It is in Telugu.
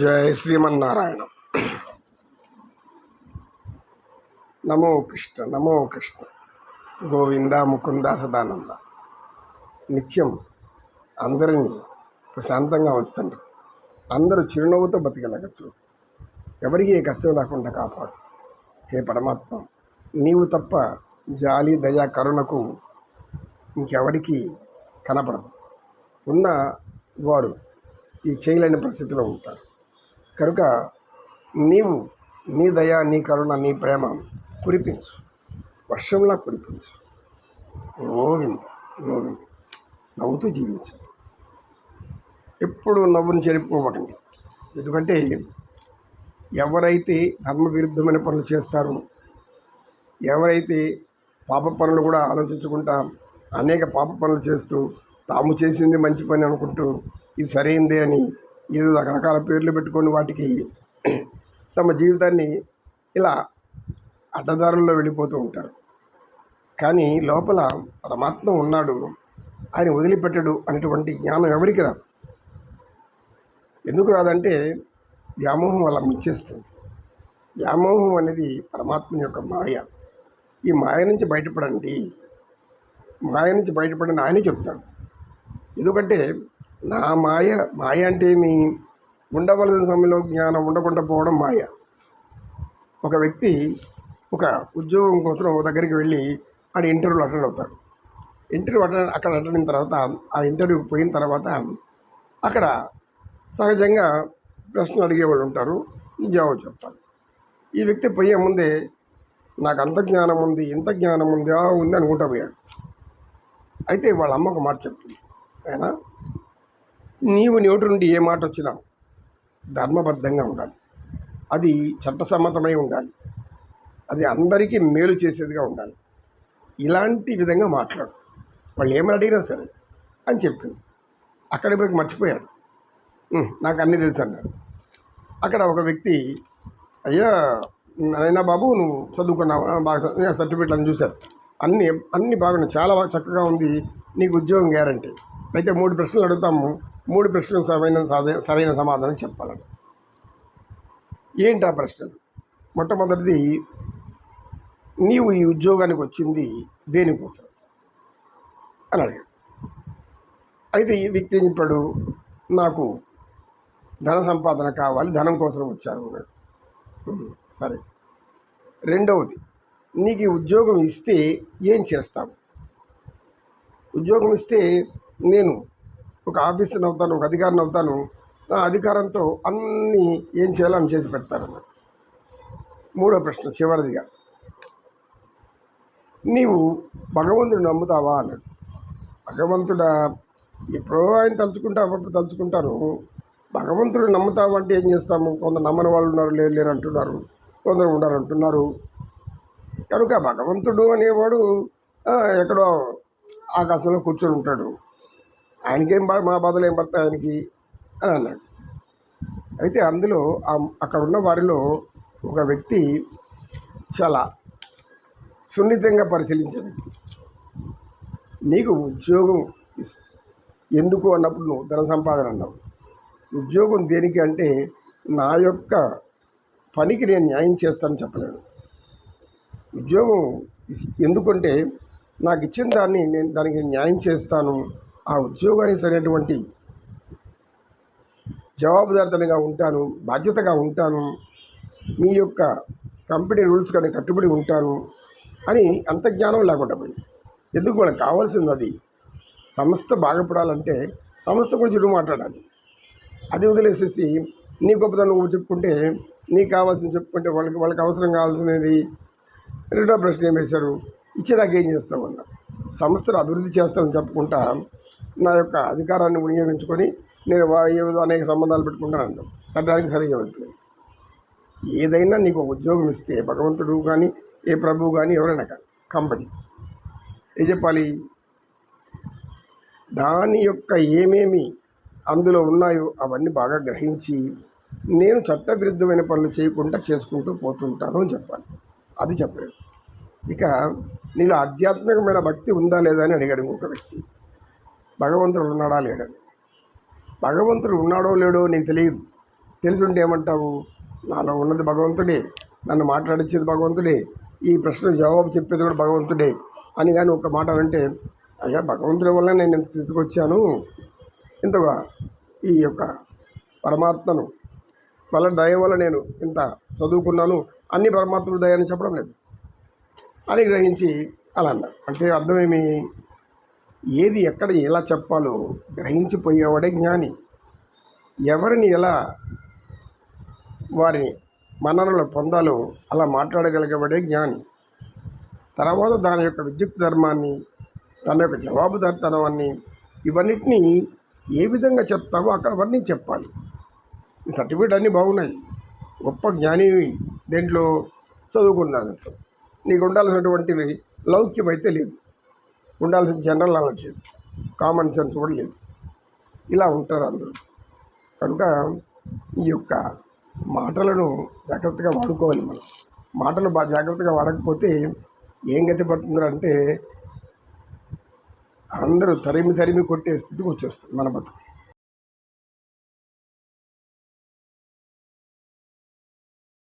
జయ శ్రీమన్నారాయణ. నమో కృష్ణ, నమో కృష్ణ. గోవింద ముకుంద సదానంద. నిత్యం అందరినీ ప్రశాంతంగా ఉంచుతండి. అందరూ చిరునవ్వుతో బతికలగచ్చు. ఎవరికి ఏ కష్టం లేకుండా కాపాడు. హే పరమాత్మ, నీవు తప్ప జాలి దయ కరుణకు ఇంకెవరికి కనపడదు. ఉన్న వారు ఈ చేయలేని పరిస్థితిలో ఉంటారు. కనుక నీవు నీ దయ, నీ కరుణ, నీ ప్రేమ కురిపించు, వర్షంలా కురిపించు. గోవింద గోవింద. నవ్వుతూ జీవించాలి. ఎప్పుడు నవ్వుని చెరిపోవకండి. ఎందుకంటే ఎవరైతే ధర్మ విరుద్ధమైన పనులు చేస్తారో, ఎవరైతే పాప పనులు కూడా ఆలోచించుకుంటా అనేక పాప పనులు చేస్తూ తాము చేసింది మంచి పని అనుకుంటూ ఇది సరైందే అని ఏదో రకరకాల పేర్లు పెట్టుకొని వాటికి తమ జీవితాన్ని ఇలా అడ్డదారుల్లో వెళ్ళిపోతూ ఉంటారు. కానీ లోపల పరమాత్మ ఉన్నాడు, ఆయన వదిలిపెట్టడు అనేటువంటి జ్ఞానం ఎవరికి రాదు. ఎందుకు రాదంటే వ్యామోహం వల్ల మించేస్తుంది. వ్యామోహం అనేది పరమాత్మ యొక్క మాయ. ఈ మాయ నుంచి బయటపడండి, మాయ నుంచి బయటపడండి ఆయనే చెప్తాడు. ఎందుకంటే నా మాయ అంటే ఏమి? ఉండవలసిన సమయంలో జ్ఞానం ఉండకుండా పోవడం మాయ. ఒక వ్యక్తి ఒక ఉద్యోగం కోసం ఒక దగ్గరికి వెళ్ళి ఆడ ఇంటర్వ్యూలు అటెండ్ అవుతాడు. అక్కడ అటెండ్ అయిన తర్వాత ఆ ఇంటర్వ్యూకి పోయిన తర్వాత అక్కడ సహజంగా ప్రశ్నలు అడిగేవాళ్ళు ఉంటారు, జవాబు చెప్తారు. ఈ వ్యక్తి పోయే ముందే నాకు అంత జ్ఞానం ఉంది, ఇంత జ్ఞానం ఉంది ఉంది అనుకుంటా పోయాడు. అయితే వాళ్ళ అమ్మ ఒక మాట చెప్తుంది, అయినా నీవు నోటి నుండి ఏ మాట వచ్చినా ధర్మబద్ధంగా ఉండాలి, అది చట్టసమ్మతమై ఉండాలి, అది అందరికీ మేలు చేసేదిగా ఉండాలి, ఇలాంటి విధంగా మాట్లాడు, వాళ్ళు ఏమని అడిగినా సరే అని చెప్పింది. అక్కడికి పోయి మర్చిపోయాడు, నాకు అన్నీ తెలుసు అన్నాడు. అక్కడ ఒక వ్యక్తి, అయ్యా అయినా బాబు నువ్వు చదువుకున్నావు, బాగా సర్టిఫికెట్లు అని చూశారు, అన్నీ బాగున్నాయి, చాలా బాగా చక్కగా ఉంది, నీకు ఉద్యోగం గ్యారంటీ. అయితే 3 ప్రశ్నలు అడుగుతాము, 3 ప్రశ్నలకు సరైన సమాధానం చెప్పాలని. ఏంటి ఆ ప్రశ్నలు? మొట్టమొదటిది, నీవు ఈ ఉద్యోగానికి వచ్చింది దేనికోసం అని అడిగాడు. అయితే ఈ వ్యక్తి ఏం చెప్పాడు, నాకు ధన సంపాదన కావాలి, ధనం కోసం వచ్చాను అన్నాడు. సరే. రెండవది, నీకు ఈ ఉద్యోగం ఇస్తే ఏం చేస్తావు? ఉద్యోగం ఇస్తే నేను ఒక ఆఫీసర్ని అవుతాను, ఒక అధికారిని అవుతాను, ఆ అధికారంతో అన్నీ ఏం చేయాలో అని చేసి పెడతారన్నాడు. మూడో ప్రశ్న చివరిదిగా, నీవు భగవంతుడు నమ్ముతావా అన్నాడు. భగవంతుడా, ఎప్పుడో ఆయన తలుచుకుంటా అప్పుడు తలుచుకుంటాను, భగవంతుడు నమ్ముతావు అంటే ఏం చేస్తాము? కొందరు నమ్మని వాళ్ళు ఉన్నారు, లేరు అంటున్నారు, కొందరు ఉండరు అంటున్నారు. కనుక భగవంతుడు అనేవాడు ఎక్కడో ఆకాశంలో కూర్చొని ఉంటాడు, ఆయనకేం మా బాధలు ఏం పడతాయి ఆయనకి అని అన్నాడు. అయితే అందులో అక్కడ ఉన్న వారిలో ఒక వ్యక్తి చాలా సున్నితంగా పరిశీలించే వ్యక్తి, నీకు ఉద్యోగం ఎందుకు అన్నప్పుడు నువ్వు ధన సంపాదన అన్నావు. ఉద్యోగం దేనికి అంటే నా యొక్క పనికి నేను న్యాయం చేస్తానని చెప్పలేను. ఉద్యోగం ఎందుకంటే నాకు ఇచ్చిన దాన్ని నేను దానికి న్యాయం చేస్తాను, ఆ ఉద్యోగానికి సరైనటువంటి జవాబుదారితనంగా ఉంటాను, బాధ్యతగా ఉంటాను, మీ యొక్క కంపెనీ రూల్స్ కానీ కట్టుబడి ఉంటాను అని అంత జ్ఞానం లేకుండా పోయింది. ఎందుకు? మనకు కావాల్సింది అది. సంస్థ బాగుపడాలంటే సంస్థ గురించి నువ్వు మాట్లాడాలి. అది వదిలేసేసి నీ గొప్పతనం నువ్వు చెప్పుకుంటే, నీకు కావాల్సింది చెప్పుకుంటే వాళ్ళకి అవసరం కావాల్సినది. రెండో ప్రశ్న ఏం వేశారు, ఇచ్చి నాకేం చేస్తావు అన్న. సంస్థను అభివృద్ధి చేస్తానని చెప్పుకుంటా నా యొక్క అధికారాన్ని వినియోగించుకొని నేను ఏదో అనేక సంబంధాలు పెట్టుకుంటాను అంటాం. దానికి సరిగా వెళ్ళలేదు. ఏదైనా నీకు ఉద్యోగం ఇస్తే భగవంతుడు కానీ ఏ ప్రభువు కానీ ఎవరైనా కానీ కంపెనీ ఏం చెప్పాలి, దాని యొక్క ఏమేమి అందులో ఉన్నాయో అవన్నీ బాగా గ్రహించి నేను చట్టవిరుద్ధమైన పనులు చేయకుండా చేసుకుంటూ పోతుంటాను అని చెప్పాలి. అది చెప్పలేదు. ఇక నీలో ఆధ్యాత్మికమైన భక్తి ఉందా లేదా అని అడిగాడు ఇంకొక వ్యక్తి. భగవంతుడు ఉన్నాడా లేడని. భగవంతుడు ఉన్నాడో లేడో నీకు తెలియదు, తెలిసి ఉంటే ఏమంటావు, నాలో ఉన్నది భగవంతుడే, నన్ను మాట్లాడించేది భగవంతుడే, ఈ ప్రశ్న జవాబు చెప్పేది కూడా భగవంతుడే అని కానీ ఒక మాట అంటే, అయ్యా భగవంతుడి వల్ల నేను ఇంత స్థితికి వచ్చాను, ఇంతగా ఈ యొక్క పరమాత్మను వాళ్ళ దయ వల్ల నేను ఇంత చదువుకున్నాను, అన్ని పరమాత్ముడు దయ అని చెప్పడం లేదు అని గ్రహించి అలా అన్నారు. అంటే అర్థమేమి, ఏది ఎక్కడ ఎలా చెప్పాలో గ్రహించిపోయేవాడే జ్ఞాని. ఎవరిని ఎలా వారిని మన్ననలు పొందాలో అలా మాట్లాడగలిగేవాడే జ్ఞాని. తర్వాత దాని యొక్క విద్యుత్ ధర్మాన్ని, తన యొక్క జవాబుదారితనాన్ని, ఇవన్నిటినీ ఏ విధంగా చెప్తావో అక్కడ వర్ణించి చెప్పాలి. ఈ సర్టిఫికేట్ అన్నీ బాగున్నాయి, గొప్ప జ్ఞాని దేంట్లో చదువుకున్నాను, దాంట్లో నీకు ఉండాల్సినటువంటి లౌక్యం అయితే లేదు, ఉండాల్సిన జనరల్ నాలెడ్జ్ లేదు, కామన్ సెన్స్ కూడా లేదు. ఇలా ఉంటారు అందరూ. కనుక ఈ యొక్క మాటలను జాగ్రత్తగా వాడుకోవాలి. మనం మాటలు బాగా జాగ్రత్తగా వాడకపోతే ఏం గతి పడుతుందంటే అందరూ తరిమి తరిమి కొట్టే స్థితికి వచ్చేస్తుంది మన బతుకు.